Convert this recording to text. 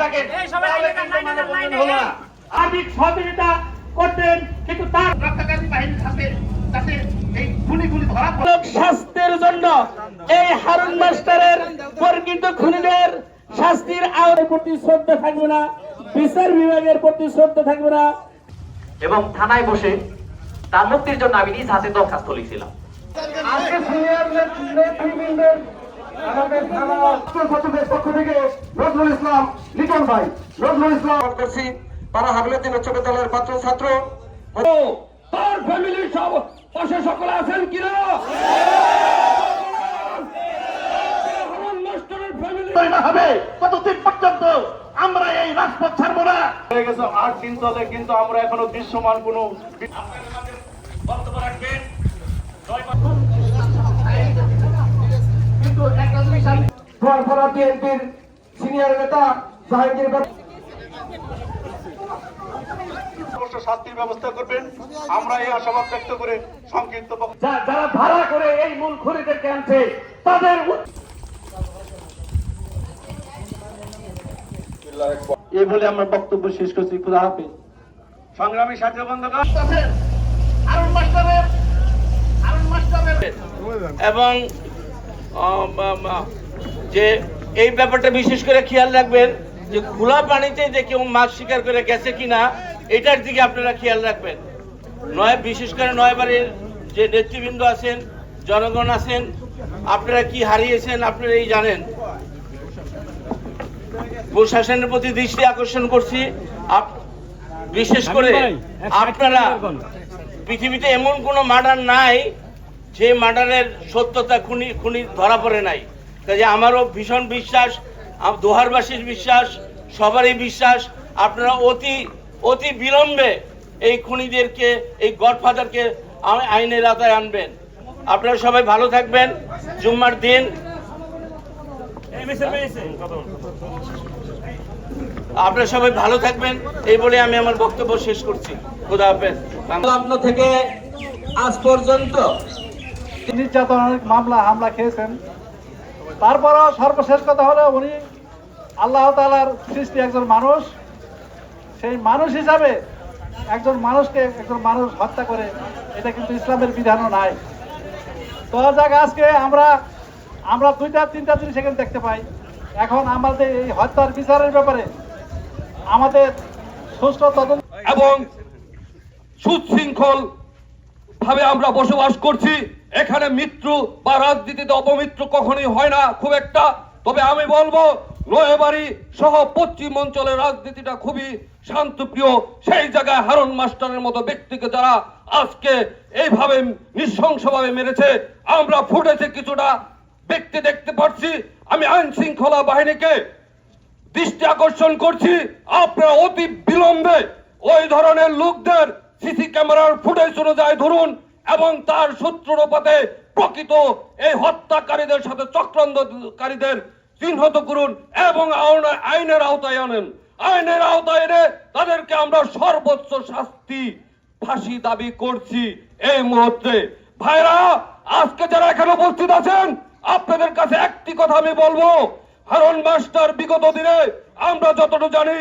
থাকেন তাহলে কিন্তু মানববন্ধন হলো না। আর্থিক সহযোগিতা করতেন কিন্তু তার রক্ষাকারী বাহিনীর হাতে যাতে এই খুনিগুলি ধরা পড়ে। শাস্তির জন্য এই হারুন মাস্টারের প্রকৃত খুনিদের শাস্তির আওতার প্রতি শ্রদ্ধা থাকবে না, বিচার বিভাগের প্রতি শ্রদ্ধা থাকবে না। এবং থানায় বসে তার মুক্তির জন্য আমি নিজ হাতে দরখাস্ত লিখছিলাম। আজকে সিনিয়র নেতৃবৃন্দের আমাদের থানা সচিবের পক্ষ থেকে নজরুল ইসলাম লিটন ভাই, নজরুল ইসলাম করছি পাড়া হাবলেদ্দিন উচ্চ বিদ্যালয়ের ছাত্র তার ফ্যামিলি সব পাশে সকলে আছেন কিনা? হবে কতদিন পর্যন্ত আমরা এই রাজপথ ছাড়বো না। হয়ে গেছে 8 দিন চলে কিন্তু আমরা এখনো দৃশ্যমান কোনো বক্তব্য রাখবেন। কিন্তু একটা জিনিস আমি ধোয়ারপাড়া বিএনপির সিনিয়র নেতা জাহাঙ্গীর শাস্তির ব্যবস্থা করবেন, আমরা এই আশাবাদ ব্যক্ত করে সংক্ষিপ্ত যারা ভাড়া করে এই মূল খুনিদেরকে আনছে তাদের এই বলে আমরা বক্তব্য শেষ করছি। খুদা হাফেজ। সংগ্রামী সাথী বন্ধুগণ, এবং যে এই ব্যাপারটা বিশেষ করে খেয়াল রাখবেন যে খোলা পানিতে যে কেউ মাছ শিকার করে গেছে কিনা এটার দিকে আপনারা খেয়াল রাখবেন। বিশেষ করে নয়বাড়ির যে নেতৃবৃন্দ আছেন, জনগণ আছেন, আপনারা কি হারিয়েছেন আপনারাই জানেন। প্রশাসনের প্রতি দৃষ্টি আকর্ষণ করছি, বিশেষ করে আপনারা পৃথিবীতে এমন কোনো মার্ডার নাই যে মার্ডারের সত্যতা খুনি ধরা পড়ে নাই। কাজে আমারও ভীষণ বিশ্বাস, দোহারবাসীর বিশ্বাস, সবারই বিশ্বাস আপনারা অতি বিলম্বে এই খুনিদেরকে, এই গডফাদারকে আইনের আওতায় আনবেন। আপনারা সবাই ভালো থাকবেন। জুম্মার দিন আপনারা সবাই ভালো থাকবেন এই বলে আমি আমার বক্তব্য শেষ করছি। খোদা হাফেজ। বাংলা থেকে আজ পর্যন্ত নির্যাতনের মামলা হামলা খেয়েছেন, তারপরও সর্বশেষ কথা হলো উনি আল্লাহ তাআলার সৃষ্টি একজন মানুষ, সেই মানুষ হিসাবে একজন মানুষ হত্যা করে এটা কিন্তু ইসলামের বিধানও নাই। তো যাক, আজকে আমরা 2-3টা জিনিস এখানে দেখতে পাই। এখন আমাদের এই হত্যার বিচারের ব্যাপারে আমাদের সুষ্ঠু তদন্ত এবং সুশৃঙ্খল ভাবে আমরা বসবাস করছি। এখানে মৃত্যু বা রাজনীতিতে অপমৃত্যু কখনোই হয় না খুব একটা। তবে আমি বলবো নয়াবাড়ি সহ পশ্চিম অঞ্চলের রাজনীতিটা খুবই শান্তপ্রিয়। সেই জায়গায় হারুন মাস্টারের মতো ব্যক্তিকে যারা আজকে এইভাবে নৃশংসভাবে মেরেছে, আমরা ফুটেছে কিছুটা ব্যক্তি দেখতে পাচ্ছি। আমি আইন শৃঙ্খলা বাহিনীকে দৃষ্টি আকর্ষণ করছি, আপনারা অতি বিলম্বে ওই ধরনের লোকদের সিসি ক্যামেরার ফুটেজ অনুযায়ী ধরুন এবং তার সূত্রপাতে প্রকৃত এই হত্যাকারীদের সাথে চক্রান্তকারীদের চিহ্নিত করুন এবং আইনের আওতায় আনেন। আইনের আওতায় এনে তাদেরকে আমরা সর্বোচ্চ শাস্তি ফাঁসি দাবি করছি এই মুহূর্তে। ভাইরা, আজকে যারা এখানে উপস্থিত আছেন আপনাদের কাছে একটি কথা আমি বলবো, হারুন মাস্টার বিগত দিনে আমরা যতটুকু জানি